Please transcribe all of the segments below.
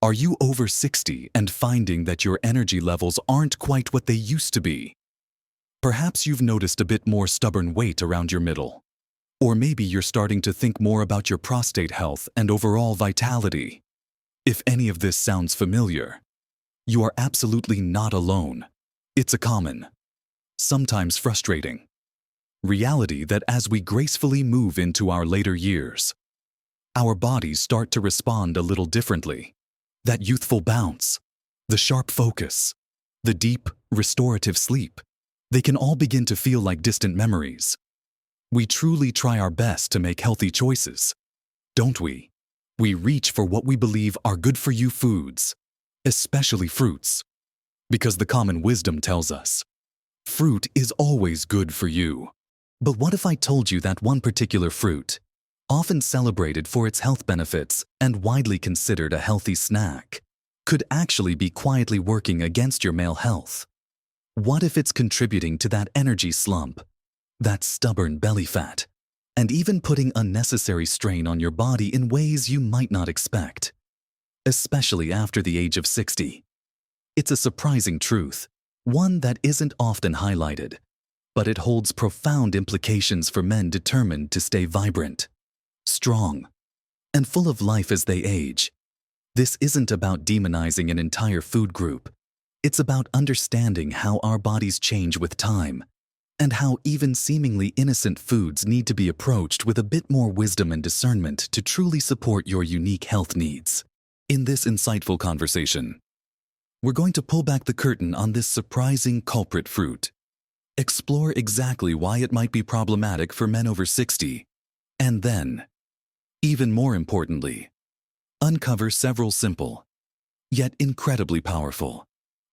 Are you over 60 and finding that your energy levels aren't quite what they used to be? Perhaps you've noticed a bit more stubborn weight around your middle. Or maybe you're starting to think more about your prostate health and overall vitality. If any of this sounds familiar, you are absolutely not alone. It's a common, sometimes frustrating, reality that as we gracefully move into our later years, our bodies start to respond a little differently. That youthful bounce, the sharp focus, the deep, restorative sleep, they can all begin to feel like distant memories. We truly try our best to make healthy choices, don't we? We reach for what we believe are good-for-you foods, especially fruits, because the common wisdom tells us, fruit is always good for you. But what if I told you that one particular fruit, often celebrated for its health benefits and widely considered a healthy snack, could actually be quietly working against your male health? What if it's contributing to that energy slump, that stubborn belly fat, and even putting unnecessary strain on your body in ways you might not expect, especially after the age of 60? It's a surprising truth, one that isn't often highlighted, but it holds profound implications for men determined to stay vibrant, strong, and full of life as they age. This isn't about demonizing an entire food group. It's about understanding how our bodies change with time, and how even seemingly innocent foods need to be approached with a bit more wisdom and discernment to truly support your unique health needs. In this insightful conversation, we're going to pull back the curtain on this surprising culprit fruit, explore exactly why it might be problematic for men over 60, and then, even more importantly, uncover several simple, yet incredibly powerful,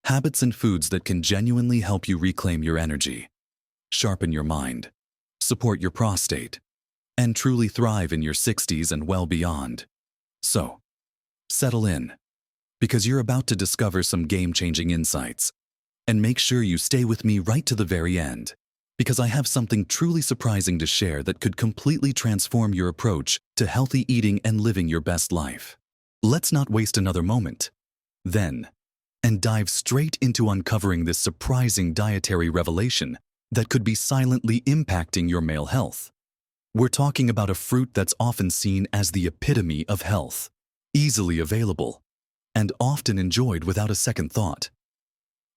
habits and foods that can genuinely help you reclaim your energy, sharpen your mind, support your prostate, and truly thrive in your 60s and well beyond. So, settle in, because you're about to discover some game-changing insights. And make sure you stay with me right to the very end, because I have something truly surprising to share that could completely transform your approach to healthy eating and living your best life. Let's not waste another moment, then, and dive straight into uncovering this surprising dietary revelation that could be silently impacting your male health. We're talking about a fruit that's often seen as the epitome of health, easily available, and often enjoyed without a second thought.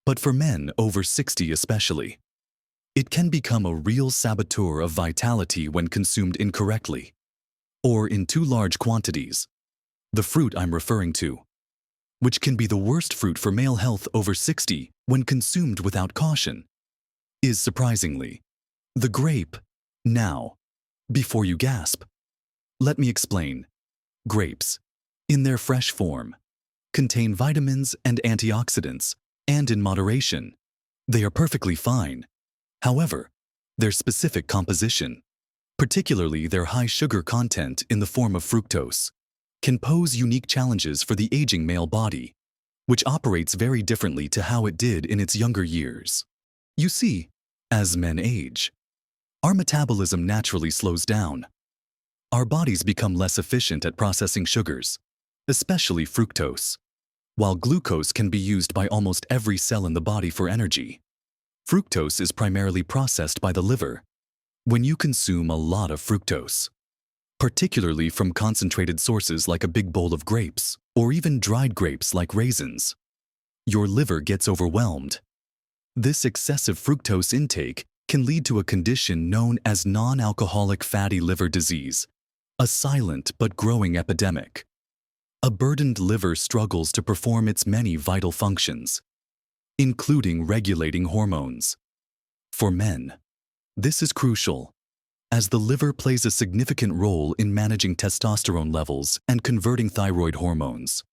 But for men over 60 especially, it can become a real saboteur of vitality when consumed incorrectly, or in too large quantities. The fruit I'm referring to, which can be the worst fruit for male health over 60 when consumed without caution, is surprisingly the grape. Now, before you gasp, let me explain. Grapes, in their fresh form, contain vitamins and antioxidants, and in moderation, they are perfectly fine. However, their specific composition, particularly their high sugar content in the form of fructose, can pose unique challenges for the aging male body, which operates very differently to how it did in its younger years. You see, as men age, our metabolism naturally slows down. Our bodies become less efficient at processing sugars, especially fructose. While glucose can be used by almost every cell in the body for energy, fructose is primarily processed by the liver. When you consume a lot of fructose, particularly from concentrated sources like a big bowl of grapes, or even dried grapes like raisins, your liver gets overwhelmed. This excessive fructose intake can lead to a condition known as non-alcoholic fatty liver disease, a silent but growing epidemic. A burdened liver struggles to perform its many vital functions, including regulating hormones. For men, this is crucial, as the liver plays a significant role in managing testosterone levels and converting thyroid hormones.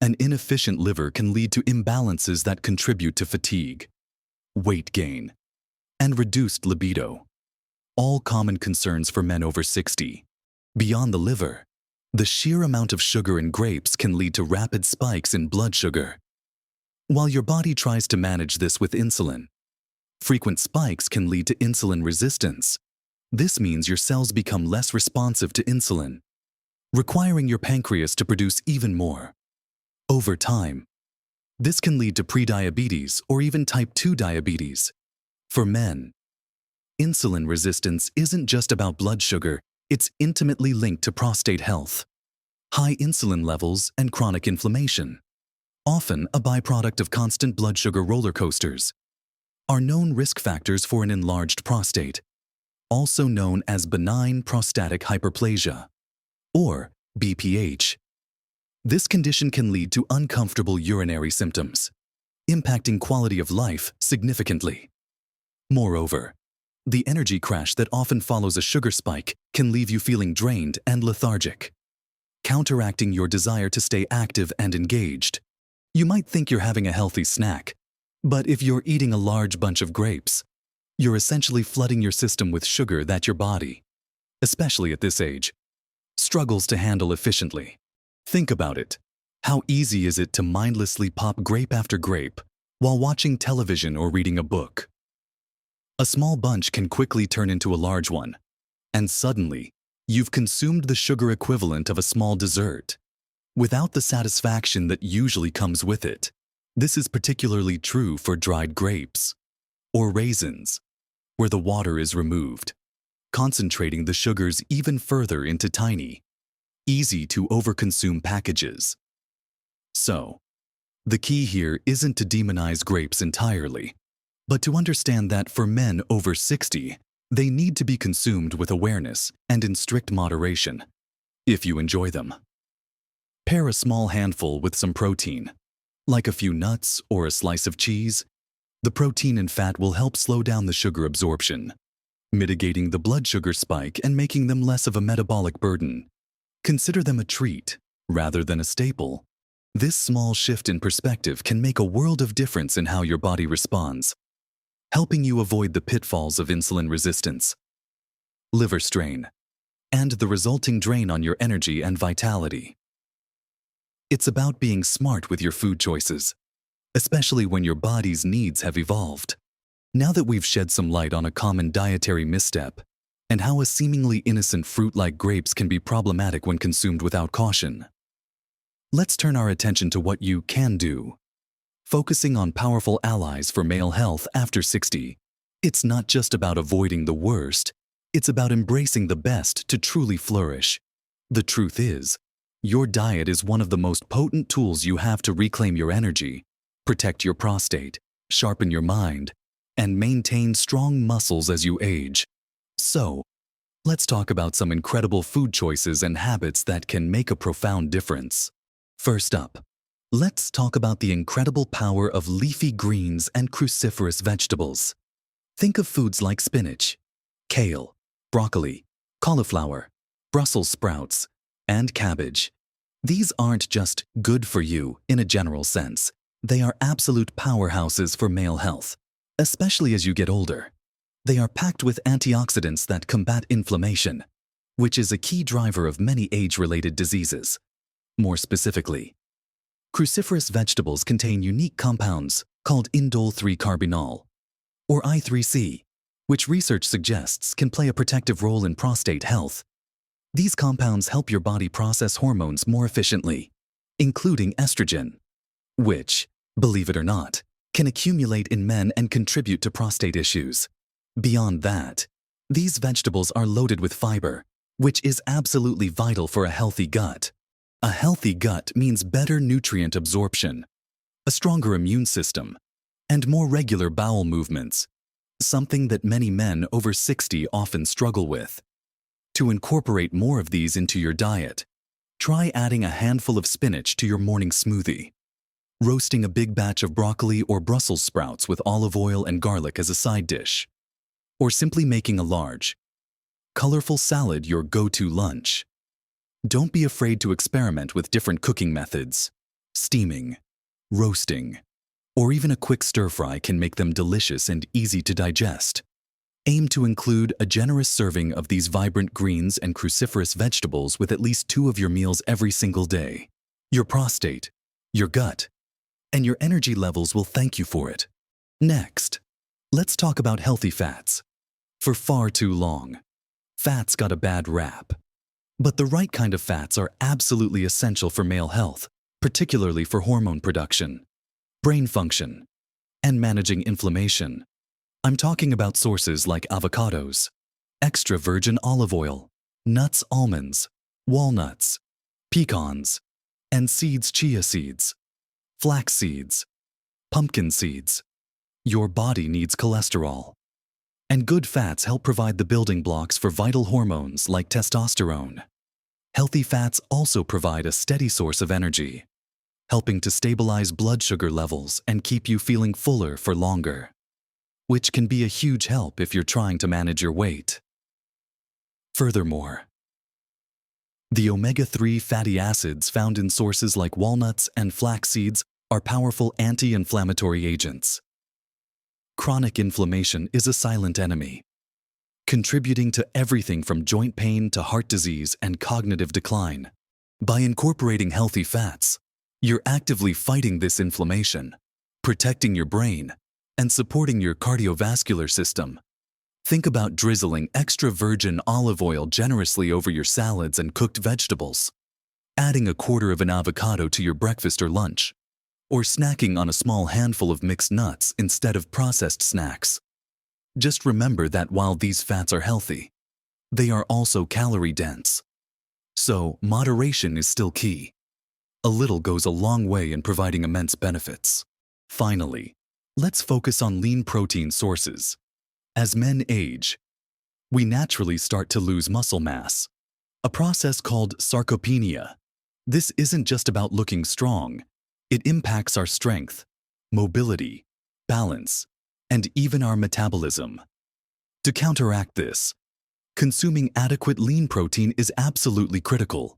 An inefficient liver can lead to imbalances that contribute to fatigue, weight gain, and reduced libido, all common concerns for men over 60. Beyond the liver, the sheer amount of sugar in grapes can lead to rapid spikes in blood sugar. While your body tries to manage this with insulin, frequent spikes can lead to insulin resistance. This means your cells become less responsive to insulin, requiring your pancreas to produce even more. Over time, this can lead to prediabetes or even type 2 diabetes. For men, insulin resistance isn't just about blood sugar, it's intimately linked to prostate health. High insulin levels and chronic inflammation, often a byproduct of constant blood sugar roller coasters, are known risk factors for an enlarged prostate, also known as benign prostatic hyperplasia, or BPH. This condition can lead to uncomfortable urinary symptoms, impacting quality of life significantly. Moreover, the energy crash that often follows a sugar spike can leave you feeling drained and lethargic, counteracting your desire to stay active and engaged. You might think you're having a healthy snack, but if you're eating a large bunch of grapes, you're essentially flooding your system with sugar that your body, especially at this age, struggles to handle efficiently. Think about it. How easy is it to mindlessly pop grape after grape while watching television or reading a book? A small bunch can quickly turn into a large one, and suddenly, you've consumed the sugar equivalent of a small dessert, without the satisfaction that usually comes with it. This is particularly true for dried grapes or raisins, where the water is removed, concentrating the sugars even further into tiny, easy to overconsume packages. So, the key here isn't to demonize grapes entirely, but to understand that for men over 60, they need to be consumed with awareness and in strict moderation, if you enjoy them. Pair a small handful with some protein, like a few nuts or a slice of cheese. The protein and fat will help slow down the sugar absorption, mitigating the blood sugar spike and making them less of a metabolic burden. Consider them a treat rather than a staple. This small shift in perspective can make a world of difference in how your body responds, helping you avoid the pitfalls of insulin resistance, liver strain, and the resulting drain on your energy and vitality. It's about being smart with your food choices, especially when your body's needs have evolved. Now that we've shed some light on a common dietary misstep and how a seemingly innocent fruit like grapes can be problematic when consumed without caution, let's turn our attention to what you can do. Focusing on powerful allies for male health after 60. It's not just about avoiding the worst, it's about embracing the best to truly flourish. The truth is, your diet is one of the most potent tools you have to reclaim your energy, protect your prostate, sharpen your mind, and maintain strong muscles as you age. So, let's talk about some incredible food choices and habits that can make a profound difference. First up, let's talk about the incredible power of leafy greens and cruciferous vegetables. Think of foods like spinach, kale, broccoli, cauliflower, Brussels sprouts, and cabbage. These aren't just good for you in a general sense. They are absolute powerhouses for male health, especially as you get older. They are packed with antioxidants that combat inflammation, which is a key driver of many age-related diseases. More specifically, cruciferous vegetables contain unique compounds called indole-3-carbinol, or I3C, which research suggests can play a protective role in prostate health. These compounds help your body process hormones more efficiently, including estrogen, which, believe it or not, can accumulate in men and contribute to prostate issues. Beyond that, these vegetables are loaded with fiber, which is absolutely vital for a healthy gut. A healthy gut means better nutrient absorption, a stronger immune system, and more regular bowel movements, something that many men over 60 often struggle with. To incorporate more of these into your diet, try adding a handful of spinach to your morning smoothie, roasting a big batch of broccoli or Brussels sprouts with olive oil and garlic as a side dish, or simply making a large, colorful salad your go-to lunch. Don't be afraid to experiment with different cooking methods. Steaming, roasting, or even a quick stir-fry can make them delicious and easy to digest. Aim to include a generous serving of these vibrant greens and cruciferous vegetables with at least 2 of your meals every single day. Your prostate, your gut, and your energy levels will thank you for it. Next, let's talk about healthy fats. For far too long, fats got a bad rap. But the right kind of fats are absolutely essential for male health. particularly for hormone production, brain function, and managing inflammation. I'm talking about sources like avocados, extra virgin olive oil, nuts, almonds, walnuts, pecans, and seeds, chia seeds, flax seeds, pumpkin seeds. Your body needs cholesterol. And good fats help provide the building blocks for vital hormones like testosterone. Healthy fats also provide a steady source of energy, helping to stabilize blood sugar levels and keep you feeling fuller for longer, which can be a huge help if you're trying to manage your weight. Furthermore, the omega-3 fatty acids found in sources like walnuts and flax seeds are powerful anti-inflammatory agents. Chronic inflammation is a silent enemy, contributing to everything from joint pain to heart disease and cognitive decline. By incorporating healthy fats, you're actively fighting this inflammation, protecting your brain, and supporting your cardiovascular system. Think about drizzling extra virgin olive oil generously over your salads and cooked vegetables, adding a quarter of an avocado to your breakfast or lunch, or snacking on a small handful of mixed nuts instead of processed snacks. Just remember that while these fats are healthy, they are also calorie-dense. So, moderation is still key. A little goes a long way in providing immense benefits. Finally, let's focus on lean protein sources. As men age, we naturally start to lose muscle mass, a process called sarcopenia. This isn't just about looking strong. It impacts our strength, mobility, balance, and even our metabolism. To counteract this, consuming adequate lean protein is absolutely critical.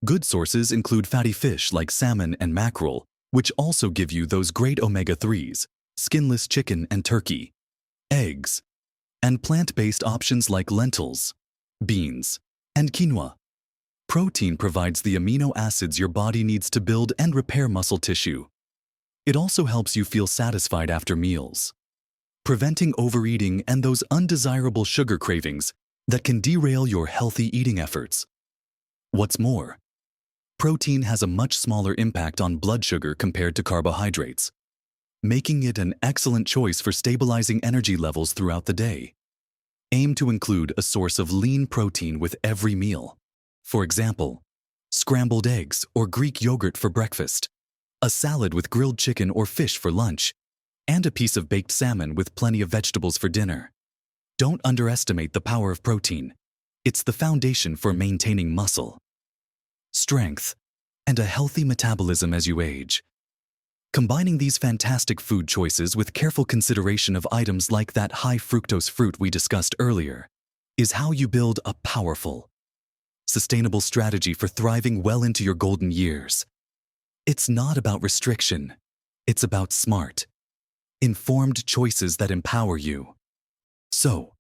Good sources include fatty fish like salmon and mackerel, which also give you those great omega-3s, skinless chicken and turkey, eggs, and plant-based options like lentils, beans, and quinoa. Protein provides the amino acids your body needs to build and repair muscle tissue. It also helps you feel satisfied after meals, preventing overeating and those undesirable sugar cravings that can derail your healthy eating efforts. What's more, protein has a much smaller impact on blood sugar compared to carbohydrates, making it an excellent choice for stabilizing energy levels throughout the day. Aim to include a source of lean protein with every meal. For example, scrambled eggs or Greek yogurt for breakfast, a salad with grilled chicken or fish for lunch, and a piece of baked salmon with plenty of vegetables for dinner. Don't underestimate the power of protein. It's the foundation for maintaining muscle, strength, and a healthy metabolism as you age. Combining these fantastic food choices with careful consideration of items like that high-fructose fruit we discussed earlier is how you build a powerful, sustainable strategy for thriving well into your golden years. It's not about restriction. It's about smart, informed choices that empower you. So,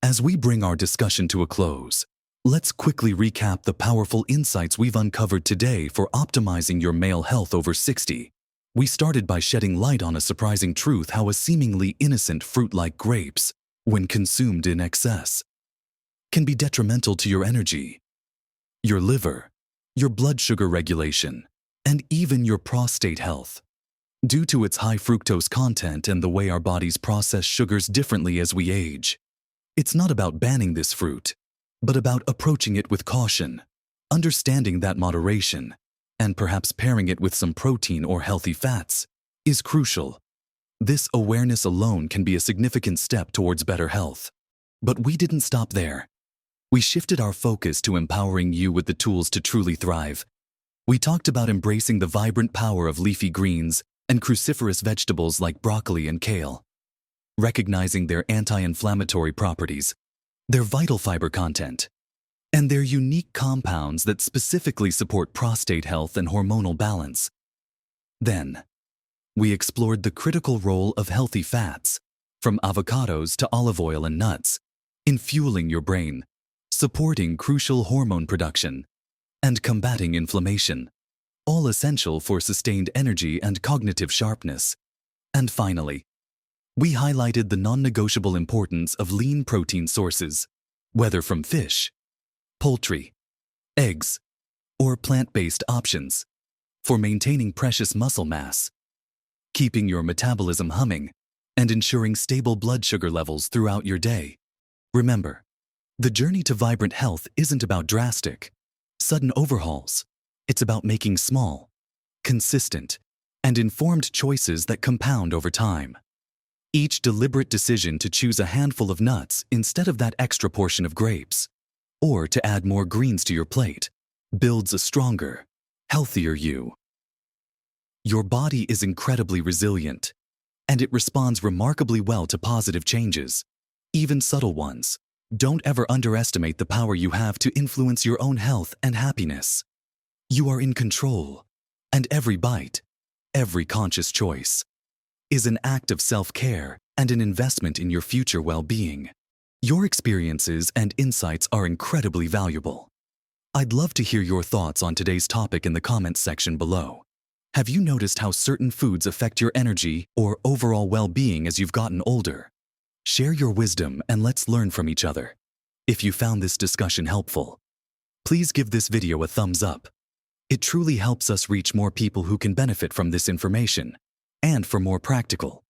as we bring our discussion to a close, let's quickly recap the powerful insights we've uncovered today for optimizing your male health over 60. We started by shedding light on a surprising truth: how a seemingly innocent fruit like grapes, when consumed in excess, can be detrimental to your energy, your liver, your blood sugar regulation, and even your prostate health. Due to its high fructose content and the way our bodies process sugars differently as we age. It's not about banning this fruit, but about approaching it with caution, understanding that moderation, and perhaps pairing it with some protein or healthy fats, is crucial. This awareness alone can be a significant step towards better health. But we didn't stop there. We shifted our focus to empowering you with the tools to truly thrive. We talked about embracing the vibrant power of leafy greens and cruciferous vegetables like broccoli and kale, recognizing their anti-inflammatory properties, their vital fiber content, and their unique compounds that specifically support prostate health and hormonal balance. Then, we explored the critical role of healthy fats, from avocados to olive oil and nuts, in fueling your brain, supporting crucial hormone production, and combating inflammation, all essential for sustained energy and cognitive sharpness. And finally, we highlighted the non-negotiable importance of lean protein sources, whether from fish, poultry, eggs, or plant-based options. for maintaining precious muscle mass, keeping your metabolism humming, and ensuring stable blood sugar levels throughout your day. Remember, the journey to vibrant health isn't about drastic, sudden overhauls. It's about making small, consistent, and informed choices that compound over time. Each deliberate decision to choose a handful of nuts instead of that extra portion of grapes, or to add more greens to your plate, builds a stronger, healthier you. Your body is incredibly resilient, and it responds remarkably well to positive changes, even subtle ones. Don't ever underestimate the power you have to influence your own health and happiness. You are in control, and every bite, every conscious choice, is an act of self-care and an investment in your future well-being. Your experiences and insights are incredibly valuable. I'd love to hear your thoughts on today's topic in the comments section below. Have you noticed how certain foods affect your energy or overall well-being as you've gotten older? Share your wisdom and let's learn from each other. If you found this discussion helpful, please give this video a thumbs up. It truly helps us reach more people who can benefit from this information. And for more practical,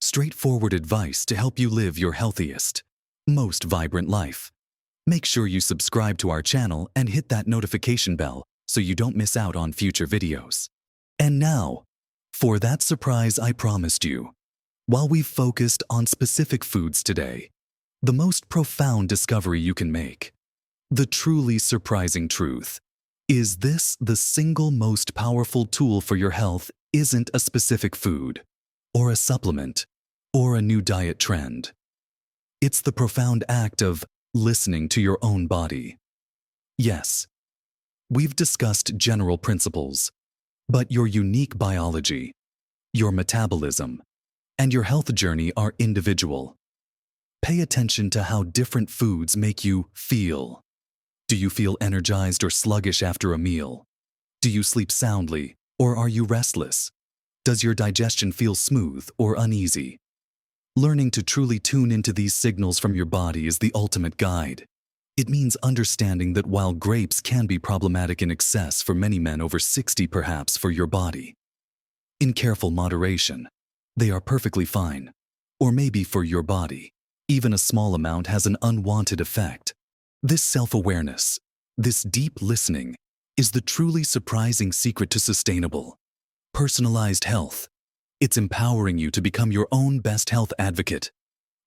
straightforward advice to help you live your healthiest, most vibrant life, make sure you subscribe to our channel and hit that notification bell so you don't miss out on future videos. And now, for that surprise I promised you. While we've focused on specific foods today, the most profound discovery you can make, the truly surprising truth, is this: the single most powerful tool for your health isn't a specific food, or a supplement, or a new diet trend. It's the profound act of listening to your own body. Yes, we've discussed general principles, but your unique biology, your metabolism, and your health journey are individual. Pay attention to how different foods make you feel. Do you feel energized or sluggish after a meal? Do you sleep soundly, or are you restless? Does your digestion feel smooth or uneasy? Learning to truly tune into these signals from your body is the ultimate guide. It means understanding that while grapes can be problematic in excess for many men over 60, perhaps for your body, in careful moderation, they are perfectly fine. Or maybe for your body, even a small amount has an unwanted effect. This self-awareness, this deep listening, is the truly surprising secret to sustainable, personalized health. It's empowering you to become your own best health advocate.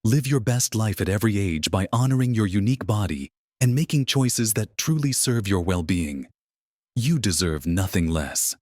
Live your best life at every age by honoring your unique body and making choices that truly serve your well-being. You deserve nothing less.